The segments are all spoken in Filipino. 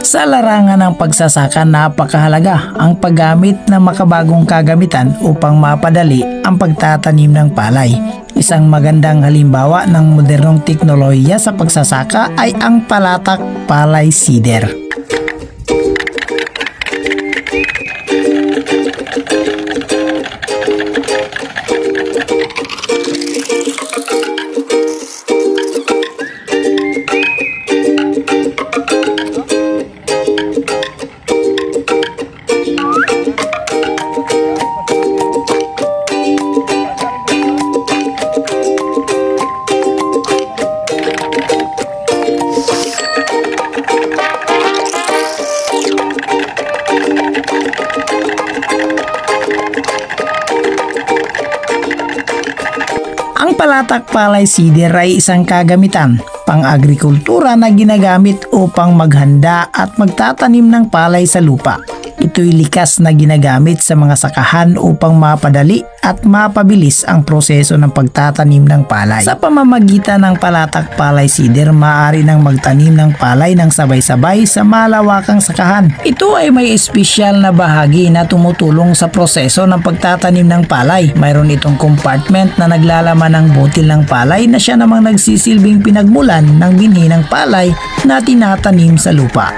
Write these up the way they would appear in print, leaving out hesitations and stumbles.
Sa larangan ng pagsasaka, napakahalaga ang paggamit ng makabagong kagamitan upang mapadali ang pagtatanim ng palay. Isang magandang halimbawa ng modernong teknolohiya sa pagsasaka ay ang palatak palay seeder. Ang palatak palay seeder ay isang kagamitan pang-agrikultura na ginagamit upang maghanda at magtatanim ng palay sa lupa. Ito'y likas na ginagamit sa mga sakahan upang mapadali at mapabilis ang proseso ng pagtatanim ng palay. Sa pamamagitan ng palatak palay seeder, maaari nang magtanim ng palay ng sabay-sabay sa malawakang sakahan. Ito ay may espesyal na bahagi na tumutulong sa proseso ng pagtatanim ng palay. Mayroon itong compartment na naglalaman ng butil ng palay na siya namang nagsisilbing pinagmulan ng binhi ng palay na tinatanim sa lupa.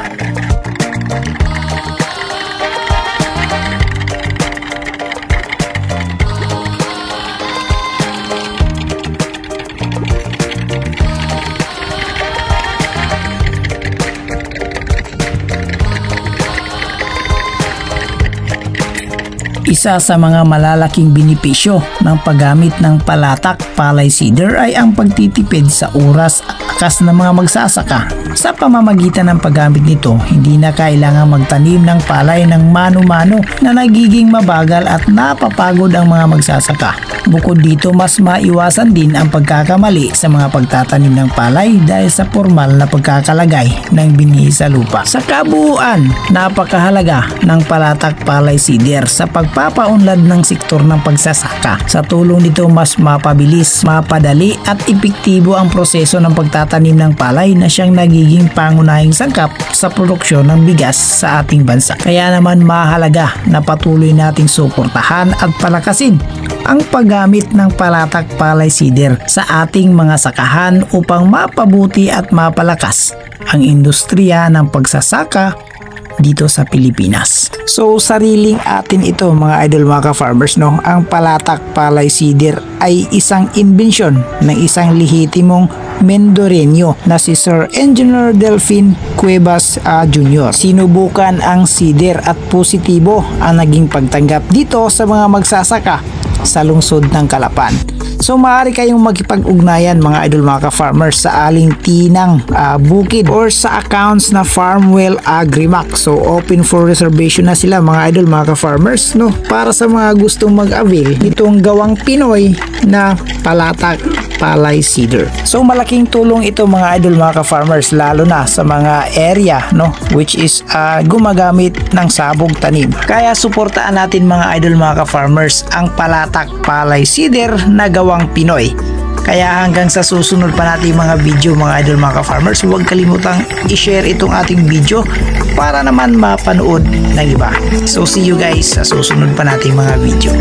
Isa sa mga malalaking benepisyo ng paggamit ng palatak palay seeder ay ang pagtitipid sa oras at lakas ng mga magsasaka. Sa pamamagitan ng paggamit nito, hindi na kailangang magtanim ng palay ng mano-mano na nagiging mabagal at napapagod ang mga magsasaka. Bukod dito, mas maiwasan din ang pagkakamali sa mga pagtatanim ng palay dahil sa formal na pagkakalagay ng binhi sa lupa. Sa kabuuan, napakahalaga ng palatak palay seeder sa pagpapaunlad ng sektor ng pagsasaka. Sa tulong nito, mas mapabilis, mapadali at epektibo ang proseso ng pagtatanim ng palay na siyang nagiging pangunahing sangkap sa produksyon ng bigas sa ating bansa. Kaya naman mahalaga na patuloy nating suportahan at palakasin ang paggamit ng palatak palay seeder sa ating mga sakahan upang mapabuti at mapalakas ang industriya ng pagsasaka dito sa Pilipinas. So sariling atin ito mga idol, mga ka-farmers, no? Ang palatak palay seeder ay isang imbensyon ng isang lehitimong Mendoreño na si Sir Engineer Delfin Cuevas Jr. Sinubukan ang seeder at positibo ang naging pagtanggap dito sa mga magsasaka sa lungsod ng Calapan. So maaari kayong magkipag-ugnayan mga idol, mga ka-farmers sa aling tinang bukid or sa accounts na Farmwell Agrimax. So open for reservation na sila mga idol, mga ka-farmers, no? Para sa mga gustong mag-avail nitong gawang Pinoy na palatak palay seeder. So malaking tulong ito mga idol, mga ka-farmers, lalo na sa mga area, no, which is gumagamit ng sabog tanim. Kaya suportaan natin mga idol, mga ka-farmers, ang palatak palay seeder na gawang Pinoy. Kaya hanggang sa susunod pa natin mga video mga idol, mga ka-farmers, huwag kalimutang i-share itong ating video para naman mapanood ng iba. So see you guys sa susunod pa natin mga video.